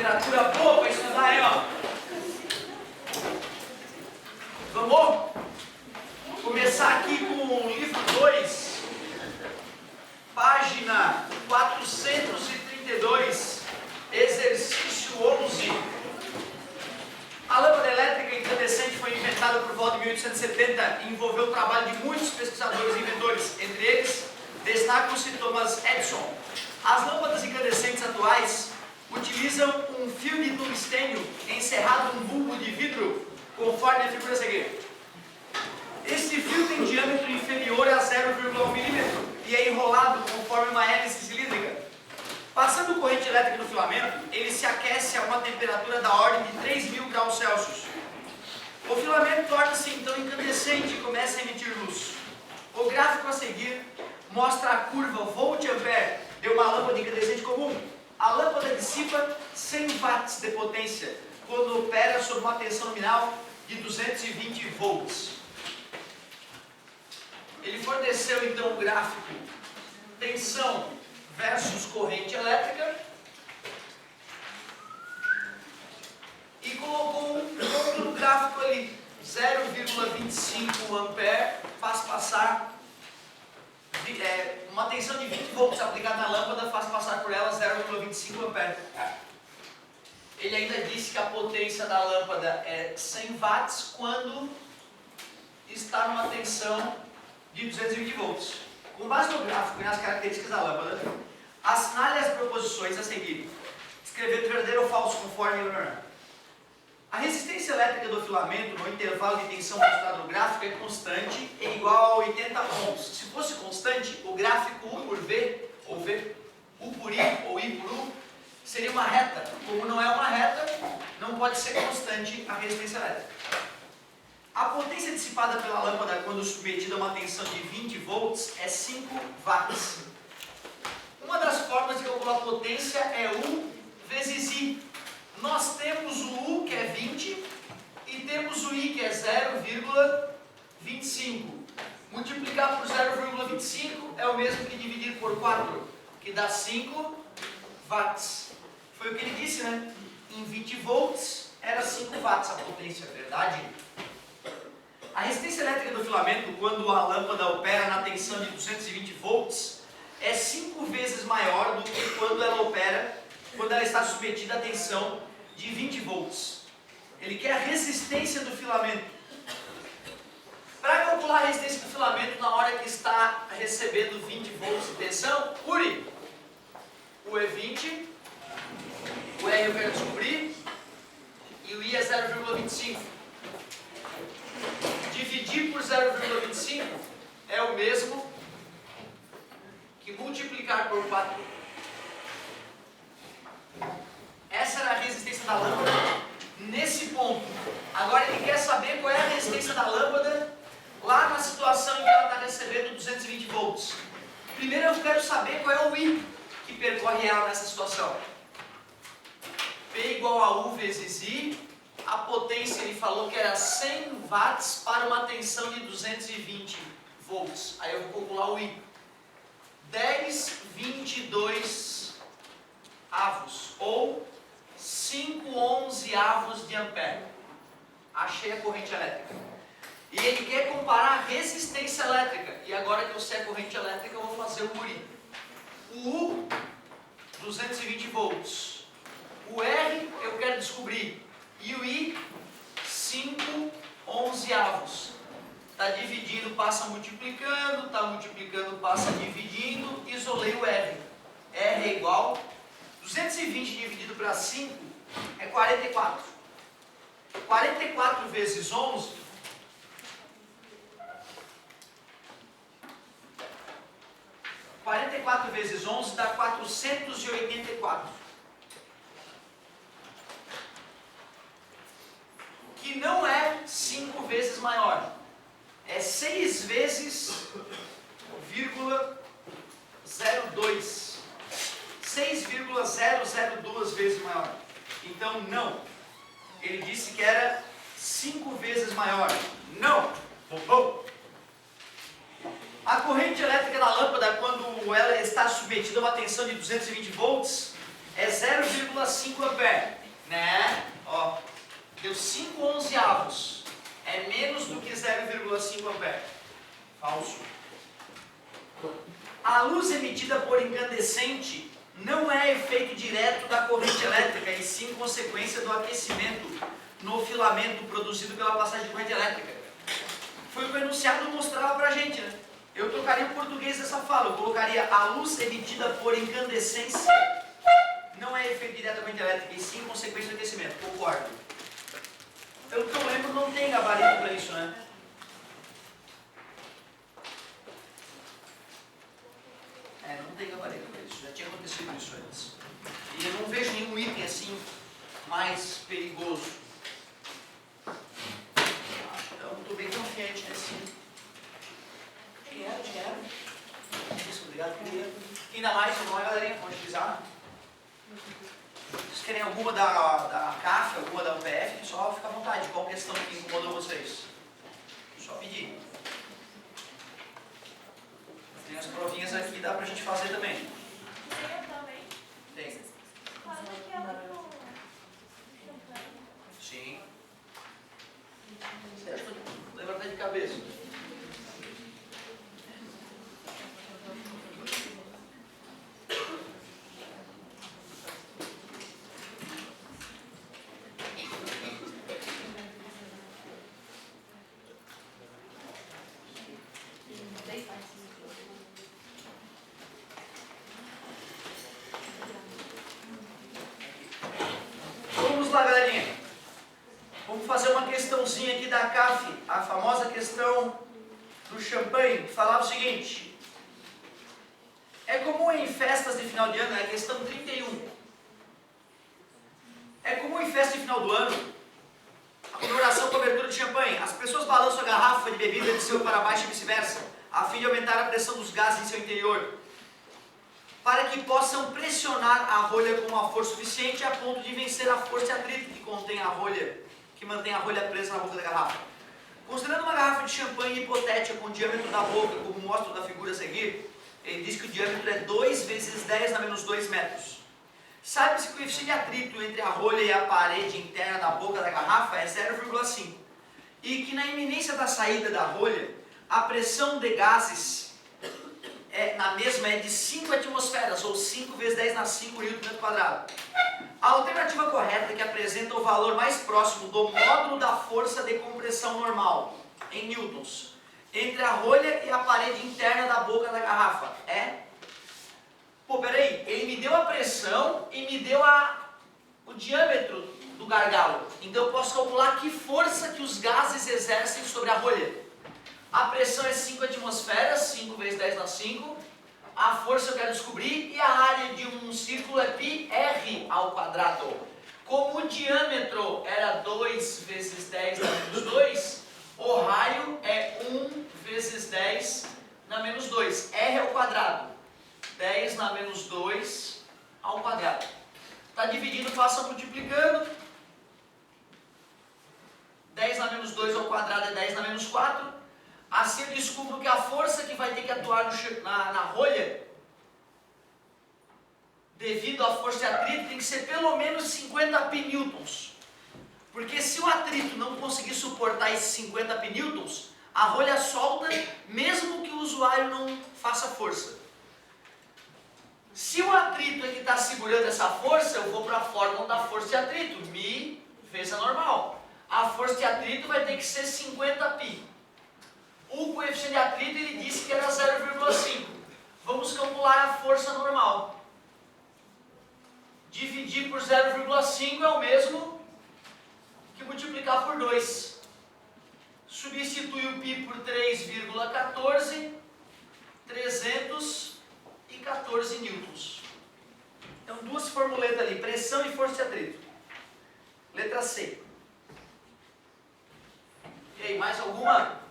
temperatura boa para estudar, hein, ó. Vamos começar aqui com o livro 2, página 432, exercício 11. A lâmpada elétrica incandescente foi inventada por volta de 1870 e envolveu o trabalho de muitos pesquisadores e inventores. Entre eles, destacam-se Thomas Edison. As lâmpadas incandescentes atuais utilizam um fio de tungstênio encerrado num bulbo de vidro, conforme a figura a seguir. Este fio tem diâmetro inferior a 0,1 milímetro e é enrolado conforme uma hélice cilíndrica. Passando corrente elétrica no filamento, ele se aquece a uma temperatura da ordem de 3.000 graus Celsius. O filamento torna-se então incandescente e começa a emitir luz. O gráfico a seguir mostra a curva volt-ampere de uma lâmpada incandescente comum. A lâmpada dissipa 100 watts de potência quando opera sob uma tensão nominal de 220 volts. Ele forneceu então o gráfico tensão versus corrente elétrica e colocou um outro gráfico ali, 0,25 ampere, faz passar uma tensão de 20 volts aplicada na lâmpada, faz passar por ela 0,25 ampere. Ele ainda disse que a potência da lâmpada é 100 watts quando está numa tensão de 220 volts. Com base no gráfico e nas características da lâmpada, assinale as proposições a seguir, escrevendo verdadeiro ou falso conforme o. A resistência elétrica do filamento no intervalo de tensão mostrado no gráfico é constante e igual a 80 ohms. Se fosse constante, o gráfico U por V, ou V, U por I, ou I por U, seria uma reta. Como não é uma reta, não pode ser constante a resistência elétrica. A potência dissipada pela lâmpada quando submetida a uma tensão de 20 volts é 5 watts. Uma das formas de calcular a potência é U vezes I. Nós temos o U, que é 20, e temos o I, que é 0,25. Multiplicar por 0,25 é o mesmo que dividir por 4, que dá 5 watts. Foi o que ele disse, né? Em 20 volts era 5 watts a potência, verdade? A resistência elétrica do filamento, quando a lâmpada opera na tensão de 220 volts, é 5 vezes maior do que quando ela está submetida à tensão de 20 volts. Ele quer a resistência do filamento. Para calcular a resistência do filamento na hora que está recebendo 20 volts de tensão, cure. O E 20, o R eu quero descobrir, e o I é 0,25. Dividir por 0,25 é o mesmo que multiplicar por 4. Essa era a resistência da lâmpada nesse ponto. Agora ele quer saber qual é a resistência da lâmpada lá na situação em que ela está recebendo 220 volts. Primeiro eu quero saber qual é o I que percorre ela nessa situação. P igual a U vezes I. A potência ele falou que era 100 watts para uma tensão de 220 volts. Aí eu vou calcular o I. 10,22 avos, ou 5,11 avos de ampere. Achei a corrente elétrica. E ele quer comparar a resistência elétrica. E agora que eu sei a corrente elétrica, eu vou fazer o URI. O U, 220 volts. O R, eu quero descobrir. E o I, 5,11 avos. Está dividindo, passa multiplicando, está multiplicando, passa dividindo, isolei o R. R é igual, 220 dividido para 5 é 44. 44 vezes 11, dá 484. Que não é 5 vezes maior. É 6 vezes 0,02. 6,002 vezes maior. Então, não. Ele disse que era 5 vezes maior. Não. A corrente elétrica da lâmpada, quando ela está submetida a uma tensão de 220 volts, é 0,5 ampere, né? Ó, deu 5 onzeavos. É menos do que 0,5 ampere. Falso. A luz emitida por incandescente não é efeito direto da corrente elétrica, e sim consequência do aquecimento no filamento produzido pela passagem de corrente elétrica. Foi o que o enunciado mostrava pra gente, né? Eu trocaria o português dessa fala, eu colocaria a luz emitida por incandescência não é efeito direto da corrente elétrica, e sim consequência do aquecimento. Concordo. Pelo que eu lembro, não tem gabarito para isso, né? Não tem gabarito para isso. Já tinha acontecido isso antes. E eu não vejo nenhum item assim mais perigoso. Então, estou bem confiante nesse. Dinheiro. Isso, obrigado, querido. Ainda mais, vamos lá, galerinha, vamos utilizar. Vocês querem alguma da CAF, alguma da UPF? Só fica à vontade. Qual questão que incomodou vocês? Só pedir. Tem as provinhas aqui, dá pra gente fazer também. Tem também? Tem. Faz aquela do champanhe. Sim. Certo? Lembra até de cabeça. Vamos lá, galerinha. Vamos fazer uma questãozinha aqui da CAF, a famosa questão do champanhe, que falava o seguinte. É comum em festas de final de ano, é a questão 31. É comum em festa de final do ano a comemoração com abertura de champanhe. As pessoas balançam a garrafa de bebida de cima para baixo e vice-versa, a fim de aumentar a pressão dos gases em seu interior, para que possam pressionar a rolha com uma força suficiente a ponto de vencer a força de atrito que contém a rolha, que mantém a rolha presa na boca da garrafa. Considerando uma garrafa de champanhe hipotética com o diâmetro da boca, como mostra na figura a seguir, ele diz que o diâmetro é 2 vezes 10 na menos 2 metros. Sabe-se que o coeficiente de atrito entre a rolha e a parede interna da boca da garrafa é 0,5. E que na iminência da saída da rolha, a pressão de gases na mesma é de 5 atmosferas, ou 5 vezes 10 na 5 Nm². A alternativa correta é que apresenta o valor mais próximo do módulo da força de compressão normal, em newtons, entre a rolha e a parede interna da boca da garrafa. Pô, peraí, ele me deu a pressão e me deu o diâmetro do gargalo. Então eu posso calcular que força que os gases exercem sobre a rolha. A pressão é 5 atmosferas, 5 vezes 10 na 5. A força eu quero descobrir, e a área de um círculo é πr². Como o diâmetro era 2 vezes 10 na menos 2, o raio é 1 vezes 10 na menos 2. R ao quadrado. 10 na menos 2 ao quadrado. Está dividindo, passa multiplicando. 10 na menos 2 ao quadrado é 10 na menos 4. Assim eu descubro que a força que vai ter que atuar na rolha, devido à força de atrito, tem que ser pelo menos 50 pnewtons. Porque se o atrito não conseguir suportar esses 50 pnewtons, a rolha solta, mesmo que o usuário não faça força. Se o atrito é que está segurando essa força, eu vou para a fórmula da força de atrito, μ vezes a normal. A força de atrito vai ter que ser 50π. O coeficiente de atrito ele disse que era 0,5. Vamos calcular a força normal. Dividir por 0,5 é o mesmo que multiplicar por 2. Substitui o π por 3,14, 314 newtons. Então, duas formuletas ali, pressão e força de atrito. Letra C. E aí, mais alguma?